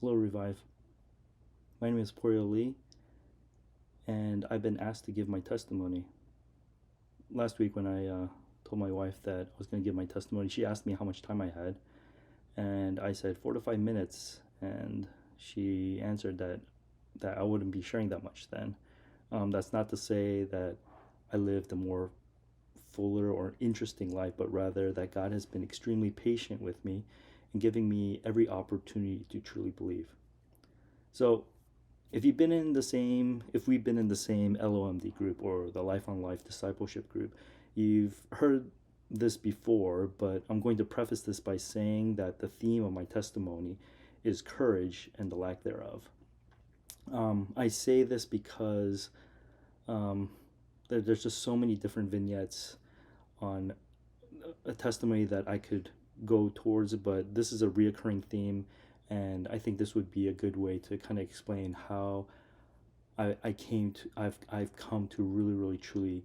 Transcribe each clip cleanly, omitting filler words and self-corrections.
Hello, Revive. My name is Pourio Lee, and I've been asked to give my testimony. Last week, when I told my wife that I was going to give my testimony, she asked me how much time I had, and I said 4 to 5 minutes, and she answered that I wouldn't be sharing that much then. That's not to say that I lived a more fuller or interesting life, but rather that God has been extremely patient with me and giving me every opportunity to truly believe. So if we've been in the same LOMD group or the Life on Life discipleship group, you've heard this before, but I'm going to preface this by saying that the theme of my testimony is courage and the lack thereof. I say this because um, there's just so many different vignettes on a testimony that I could go towards, but this is a reoccurring theme, and I think this would be a good way to kind of explain how I've come to really truly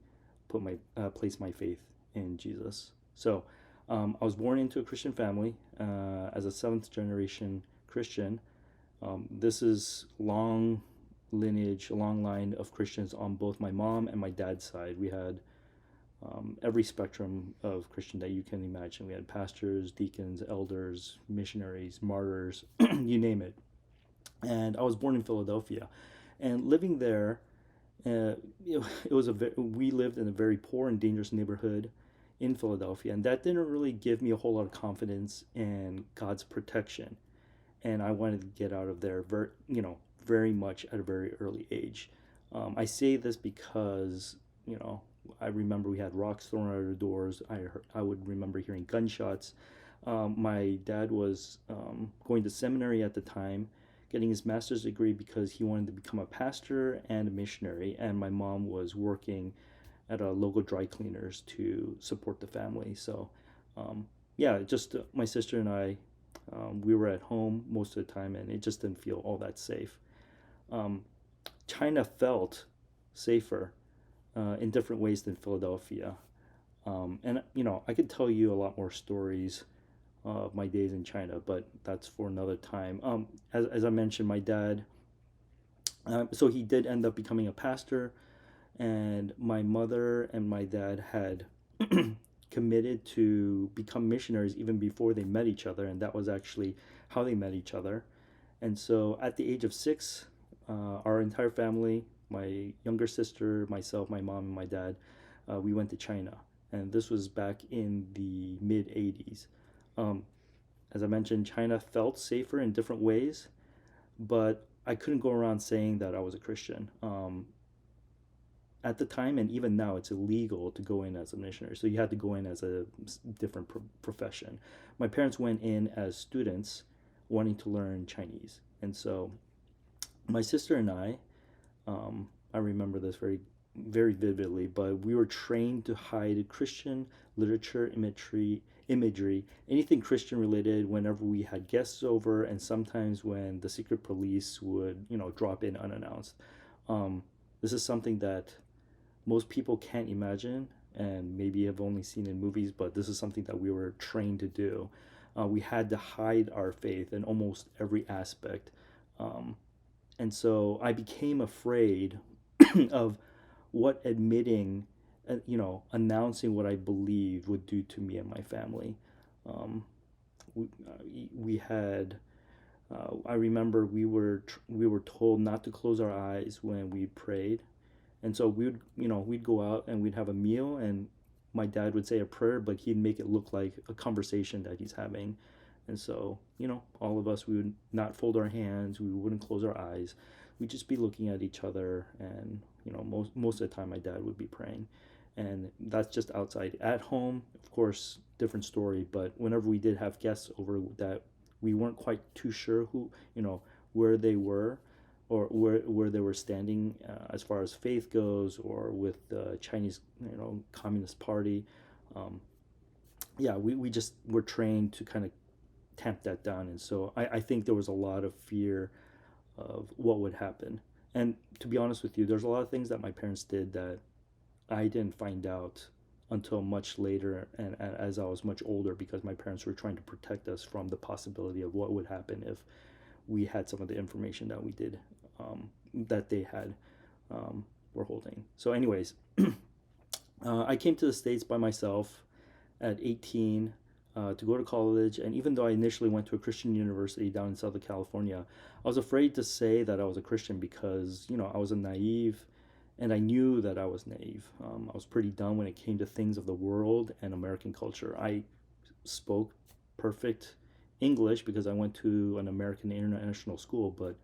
put my place my faith in Jesus. So I was born into a Christian family as a seventh generation Christian. This is long lineage, a long line of Christians on both my mom and my dad's side. We had every spectrum of Christian that you can imagine. We had pastors, deacons, elders, missionaries, martyrs, you name it. And I was born in Philadelphia, and living there, it was we lived in a very poor and dangerous neighborhood in Philadelphia, and that didn't really give me a whole lot of confidence in God's protection. And I wanted to get out of there very much at a very early age. I say this because I remember we had rocks thrown at our doors. I would remember hearing gunshots. My dad was going to seminary at the time, getting his master's degree because he wanted to become a pastor and a missionary, and my mom was working at a local dry cleaners to support the family. So, yeah, just my sister and I, we were at home most of the time, and it just didn't feel all that safe. Um, China felt safer in different ways than Philadelphia. And I could tell you a lot more stories of my days in China, but that's for another time. As I mentioned, my dad, so he did end up becoming a pastor, and my mother and my dad had committed to become missionaries even before they met each other, and that was actually how they met each other. And so at the age of 6, our entire family, my younger sister, myself, my mom, and my dad, we went to China. And this was back in the mid 80s. Um, as I mentioned, China felt safer in different ways, but I couldn't go around saying that I was a Christian. At the time, and even now, it's illegal to go in as a missionary. So you had to go in as a different profession. My parents went in as students wanting to learn Chinese. And so my sister and I remember this very vividly, but we were trained to hide Christian literature, imagery, anything Christian related whenever we had guests over, and sometimes when the secret police would, drop in unannounced. This is something that most people can't imagine and maybe have only seen in movies, but this is something that we were trained to do. We had to hide our faith in almost every aspect. Um, and so I became afraid of what announcing what I believed would do to me and my family. Um, we had, I remember we were told not to close our eyes when we prayed, and so we'd go out and we'd have a meal, and my dad would say a prayer, but he'd make it look like a conversation that he's having. And so, all of us, we would not fold our hands, we wouldn't close our eyes. We'd just be looking at each other, and, most of the time my dad would be praying. And that's just outside. At home, of course, different story, but whenever we did have guests over that we weren't quite too sure where they were or where they were standing as far as faith goes, or with the Chinese, Communist Party. Um, yeah, we just were trained to kind of tamp that down. And so I think there was a lot of fear of what would happen. And to be honest with you, there's a lot of things that my parents did that I didn't find out until much later, and as I was much older, because my parents were trying to protect us from the possibility of what would happen if we had some of the information that we did, that they had, were holding. So, anyways, I came to the States by myself at 18, to go to college. And even though I initially went to a Christian university down in Southern California, I was afraid to say that I was a Christian because, I was a naive, and I knew that I was naive. I was pretty dumb when it came to things of the world and American culture. I spoke perfect English because I went to an American international school, but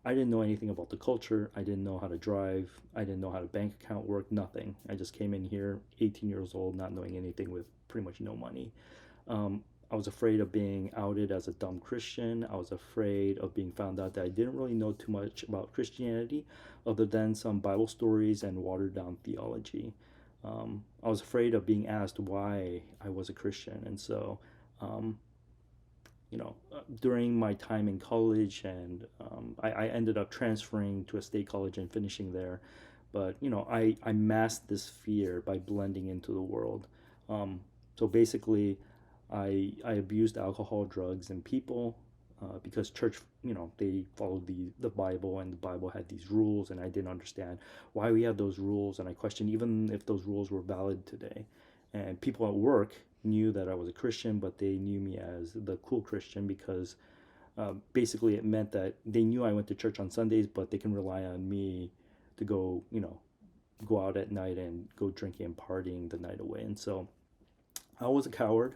I didn't know anything about the culture. I didn't know how to drive. I didn't know how to bank account work, nothing. I just came in here, 18 years old, not knowing anything, with pretty much no money. Um, I was afraid of being outed as a dumb Christian. I was afraid of being found out that I didn't really know too much about Christianity other than some Bible stories and watered down theology. I was afraid of being asked why I was a Christian. And so, um, during my time in college, and I ended up transferring to a state college and finishing there. But, I masked this fear by blending into the world. So basically, I abused alcohol, drugs, and people, because church, they followed the Bible, and the Bible had these rules, and I didn't understand why we had those rules, and I questioned even if those rules were valid today. And people at work knew that I was a Christian, but they knew me as the cool Christian because, basically it meant that they knew I went to church on Sundays, but they can rely on me to go, go out at night and go drinking and partying the night away. And so I was a coward,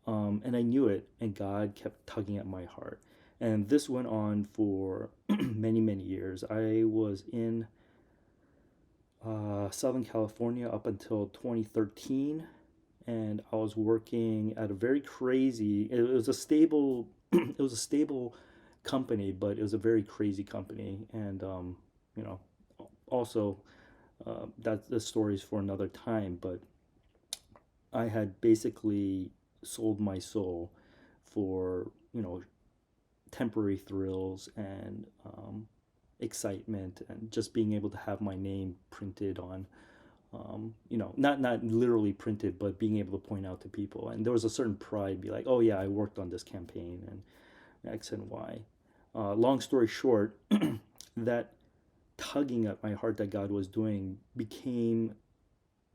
and I knew it, and God kept tugging at my heart. And this went on for many, many years. I was in Southern California up until 2013, and I was working at a very crazy. It was a stable. It was a stable company, but it was a very crazy company, and you know, also, that the stories for another time. But I had basically sold my soul for, temporary thrills and, excitement, and just being able to have my name printed on, not literally printed, but being able to point out to people. And there was a certain pride, be like, oh yeah, I worked on this campaign and X and Y. Long story short, that tugging at my heart that God was doing became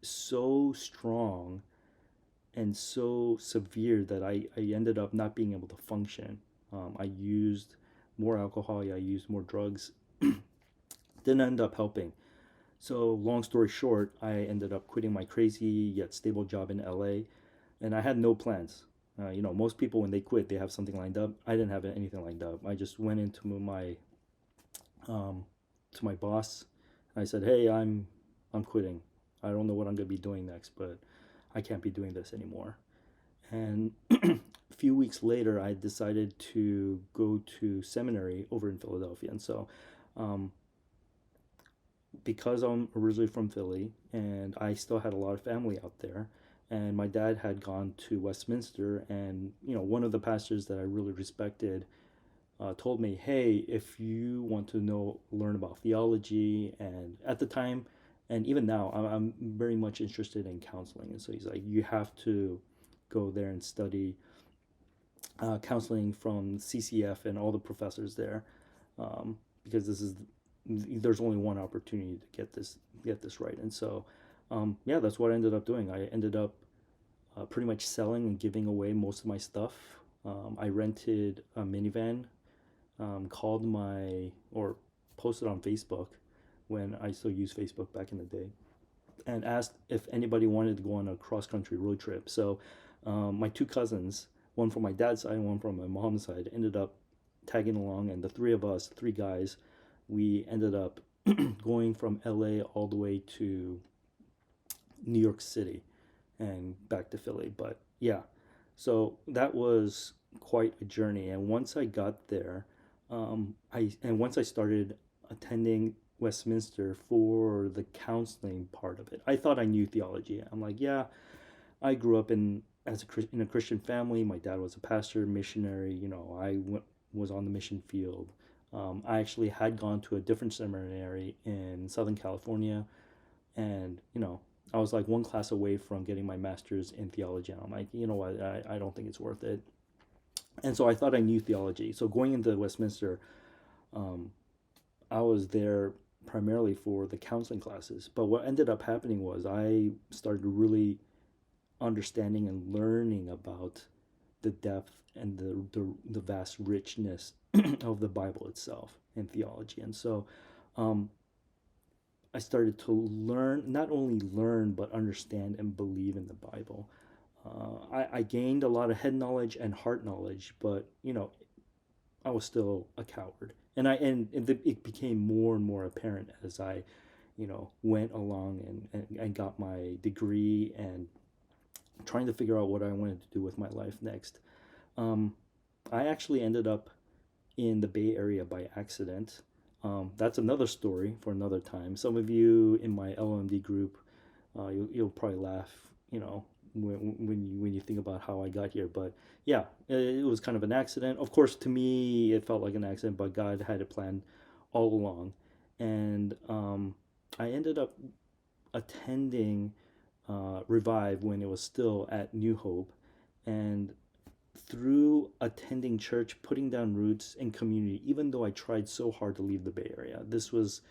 so strong and so severe that I ended up not being able to function. I used more alcohol, I used more drugs, didn't end up helping. So, long story short, I ended up quitting my crazy yet stable job in LA, and I had no plans. Most people, when they quit, they have something lined up. I didn't have anything lined up. I just went into um, to my boss. I said, "Hey, I'm quitting. I don't know what I'm gonna be doing next, but I can't be doing this anymore." And a few weeks later, I decided to go to seminary over in Philadelphia. And so, um, because I'm originally from Philly and I still had a lot of family out there, and my dad had gone to Westminster, and one of the pastors that I really respected, told me, "Hey, if you want to learn about theology," and at the time, and even now, I'm very much interested in counseling. And so he's like, "You have to go there and study, counseling from CCF and all the professors there, because there's only one opportunity to get this right." And so, yeah, that's what I ended up doing. I ended up, pretty much selling and giving away most of my stuff. I rented a minivan, called or posted on Facebook when I still used Facebook back in the day, and asked if anybody wanted to go on a cross country road trip. So, my two cousins, one from my dad's side and one from my mom's side, ended up tagging along, and the three of us, three guys, we ended up going from LA all the way to New York City and back to Philly. But yeah, so that was quite a journey. And once I got there, once I started attending Westminster for the counseling part of it, I thought I knew theology. I'm like, yeah, I grew up in a Christian family. My dad was a pastor, missionary. Was on the mission field. I actually had gone to a different seminary in Southern California, and I was like one class away from getting my master's in theology. And I'm like, you know what, I don't think it's worth it. And so I thought I knew theology. So going into Westminster, um, I was there primarily for the counseling classes. But what ended up happening was I started really understanding and learning about the depth and the vast richness of the Bible itself and theology. And so um, I started to learn, not only learn, but understand and believe in the Bible. I gained a lot of head knowledge and heart knowledge, but I was still a coward. And it became more and more apparent as I went along and got my degree and trying to figure out what I wanted to do with my life next. Um, I actually ended up in the Bay Area by accident. That's another story for another time. Some of you in my LMD group, you'll probably laugh, when you think about how I got here. But yeah, it was kind of an accident. Of course, to me, it felt like an accident, but God had it planned all along. And I ended up attending Revive when it was still at New Hope. And through attending church, putting down roots in community, even though I tried so hard to leave the Bay Area. This was,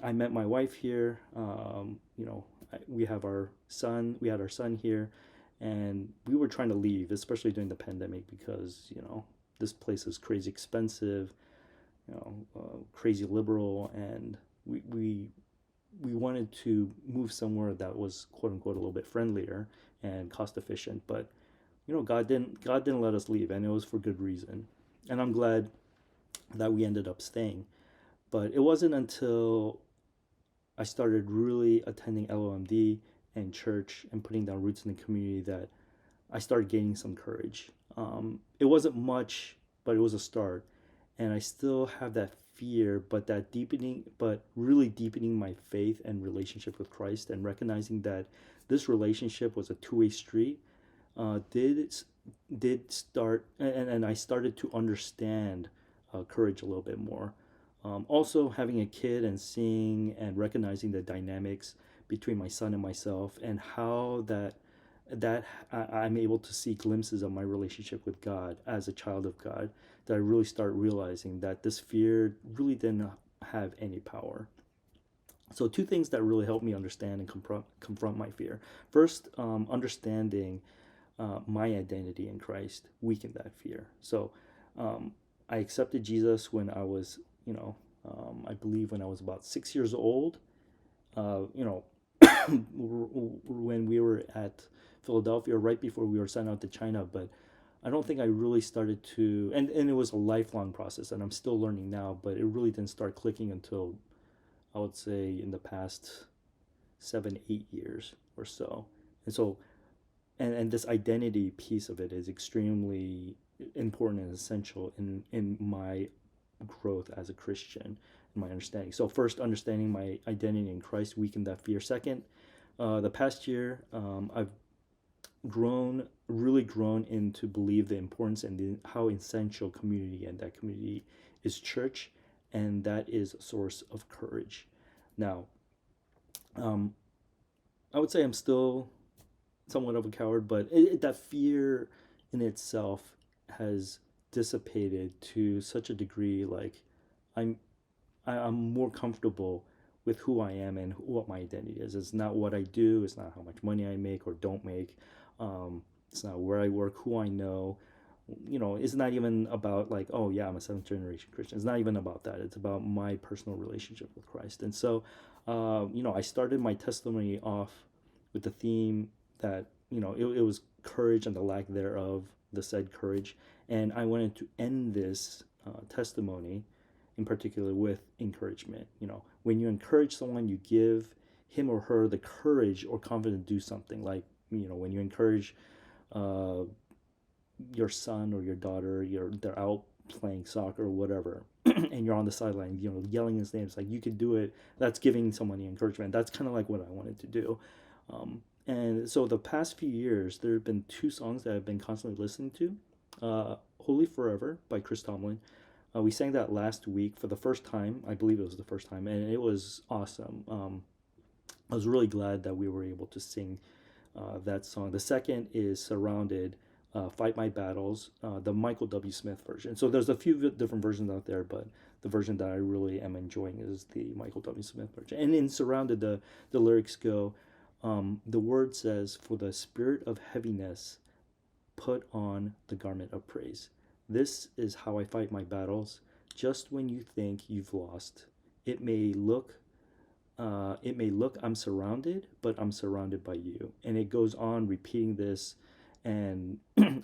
I met my wife here. We have our son. We had our son here, and we were trying to leave, especially during the pandemic, because this place is crazy expensive, crazy liberal, and we wanted to move somewhere that was quote unquote a little bit friendlier and cost efficient. But God didn't let us leave, and it was for good reason. And I'm glad that we ended up staying. But it wasn't until I started really attending LOMD and church and putting down roots in the community that I started gaining some courage. It wasn't much, but it was a start. And I still have that fear, but that deepening, but really deepening my faith and relationship with Christ and recognizing that this relationship was a two-way street, did start, and I started to understand courage a little bit more. Also, having a kid and seeing and recognizing the dynamics between my son and myself, and how I'm able to see glimpses of my relationship with God as a child of God, that I really start realizing that this fear really didn't have any power. So, two things that really helped me understand and confront my fear. First, understanding my identity in Christ weakened that fear. So, I accepted Jesus when I was, I believe when I was about 6 years old. Uh, you know, when we were at Philadelphia, right before we were sent out to China. But I don't think I really started to, and it was a lifelong process, and I'm still learning now, but it really didn't start clicking until I would say in the past 7, 8 years or so. And so, and this identity piece of it is extremely important and essential in my growth as a Christian, in my understanding. So first, understanding my identity in Christ weakened that fear. Second, the past year, I've really grown into believe the importance and how essential community, and that community is church, and that is a source of courage. Now, um, I would say I'm still somewhat of a coward, but that fear in itself has dissipated to such a degree. Like I'm I'm more comfortable with who I am and what my identity is. It's not what I do. It's not how much money I make or don't make. It's not where I work, who I know. It's not even about like, oh yeah, I'm a seventh generation Christian. It's not even about that. It's about my personal relationship with Christ. And so, I started my testimony off with the theme that, it was courage and the lack thereof, the said courage. And I wanted to end this testimony in particular with encouragement. When you encourage someone, you give him or her the courage or confidence to do something. Like, when you encourage uh, your son or your daughter, they're out playing soccer or whatever, and you're on the sideline, yelling his name. It's like, you could do it. That's giving someone encouragement. That's kind of like what I wanted to do. And so the past few years, there have been two songs that I've been constantly listening to. Holy Forever by Chris Tomlin. We sang that last week for the first time. I believe it was the first time, and it was awesome. I was really glad that we were able to sing that song. The second is Surrounded Fight My Battles, the Michael W. Smith version. So there's a few different versions out there, but the version that I really am enjoying is the Michael W. Smith version. And in Surrounded, the lyrics go, the word says, "For the spirit of heaviness, put on the garment of praise. This is how I fight my battles. Just when you think you've lost, it may look I'm surrounded, but I'm surrounded by you." And it goes on repeating this and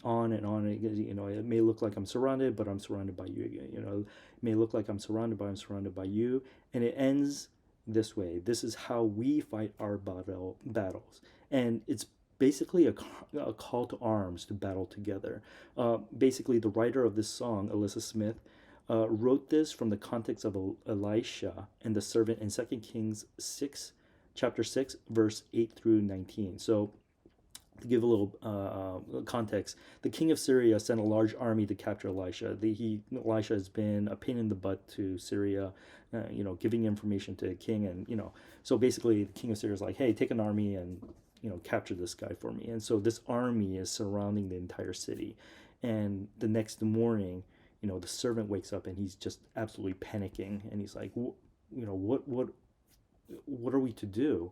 on and on. You know, it may look like I'm surrounded, but I'm surrounded by you. You know, it may look like I'm surrounded, but I'm surrounded by you. And it ends this way. This is how we fight our battles. And it's basically a call to arms to battle together. Basically, the writer of this song, Alyssa Smith, wrote this from the context of Elisha and the servant in 2 Kings 6, chapter 6, verse 8 through 19. So, to give a little context, the king of Syria sent a large army to capture Elisha. Elisha has been a pain in the butt to Syria, giving information to the king, and so basically the king of Syria is like, hey, take an army and capture this guy for me. And so this army is surrounding the entire city, and the next morning, the servant wakes up and he's just absolutely panicking, and he's like, what are we to do?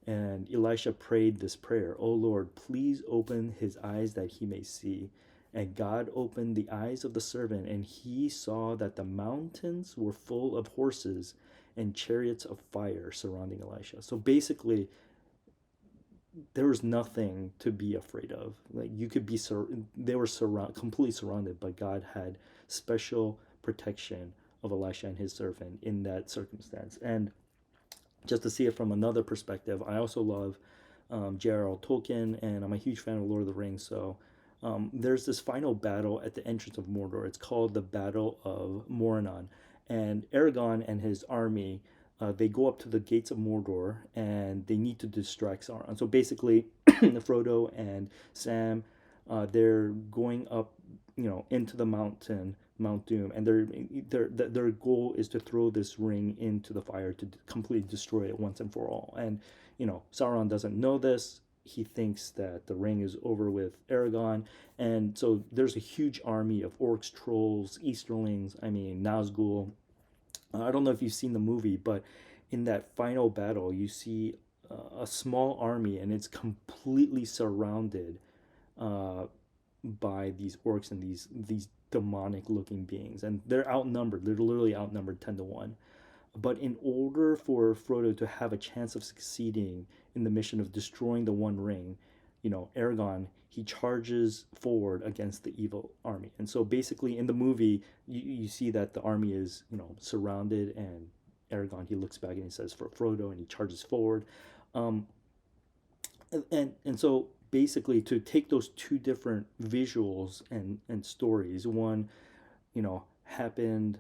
And Elisha prayed this prayer: "O Lord, please open his eyes that he may see." And God opened the eyes of the servant, and he saw that the mountains were full of horses and chariots of fire surrounding Elisha. So basically, there was nothing to be afraid of. Like, you could be they were completely surrounded, but God had special protection of Elisha and his servant in that circumstance. And just to see it from another perspective, I also love J.R.R. Tolkien, and I'm a huge fan of Lord of the Rings. So there's this final battle at the entrance of Mordor. It's called the Battle of Morannon, and Aragorn and his army, they go up to the gates of Mordor, and they need to distract Sauron. So basically, Frodo and Sam, they're going up, into the mountain, Mount Doom, and their goal is to throw this ring into the fire to completely destroy it once and for all. And Sauron doesn't know this. He thinks that the ring is over with Aragorn, and so there's a huge army of orcs, trolls, Easterlings. I mean, Nazgul. I don't know if you've seen the movie, but in that final battle, you see a small army, and it's completely surrounded uh, by these orcs and these demonic looking beings, and they're outnumbered. They're literally outnumbered 10-1. But in order for Frodo to have a chance of succeeding in the mission of destroying the One Ring, Aragorn, he charges forward against the evil army. And so basically in the movie, you see that the army is, surrounded, and Aragorn, he looks back and he says, "For Frodo," and he charges forward. Um, and so basically, to take those two different visuals and stories, one, happened,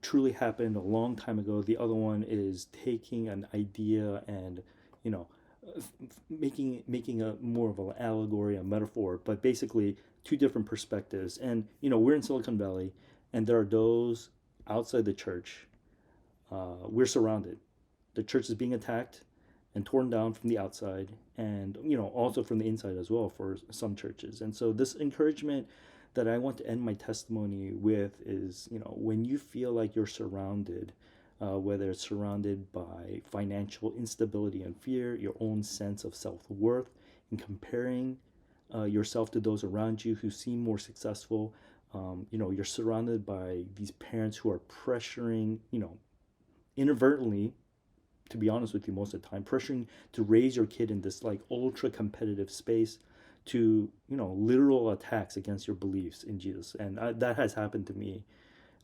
truly happened a long time ago. The other one is taking an idea and, you know making a more of an allegory, a metaphor, but basically two different perspectives. And we're in Silicon Valley, and there are those outside the church. We're surrounded. The church is being attacked and torn down from the outside, and also from the inside as well for some churches. And so this encouragement that I want to end my testimony with is, when you feel like you're surrounded, whether it's surrounded by financial instability and fear, your own sense of self-worth, and comparing yourself to those around you who seem more successful. You're surrounded by these parents who are pressuring, inadvertently, to be honest with you, most of the time, pressuring to raise your kid in this like ultra competitive space, to literal attacks against your beliefs in Jesus. And that has happened to me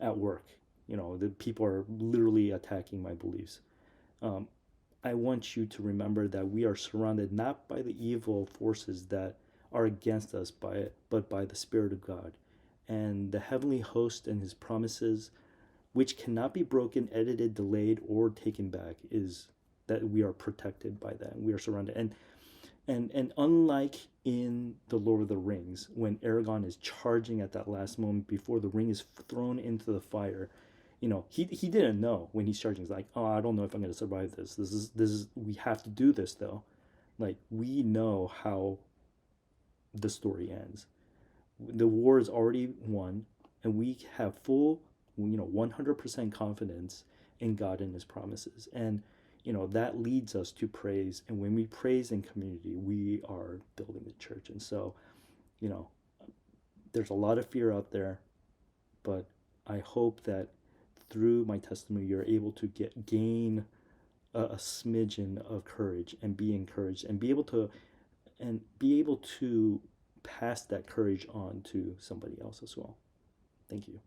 at work. The people are literally attacking my beliefs. um, I want you to remember that we are surrounded not by the evil forces that are against us, but by the Spirit of God, and the heavenly host and his promises, which cannot be broken, edited, delayed, or taken back, is that we are protected by that. We are surrounded. And unlike in the Lord of the Rings, when Aragorn is charging at that last moment before the ring is thrown into the fire, he didn't know when he's charging. He's like, "Oh, I don't know if I'm going to survive this. This is we have to do this though." Like, we know how the story ends. The war is already won, and we have full, 100% confidence in God and His promises. And, that leads us to praise. And when we praise in community, we are building the church. And so, you know, there's a lot of fear out there, but I hope that through my testimony, you're able to gain a smidgen of courage and be encouraged and be able to pass that courage on to somebody else as well. Thank you.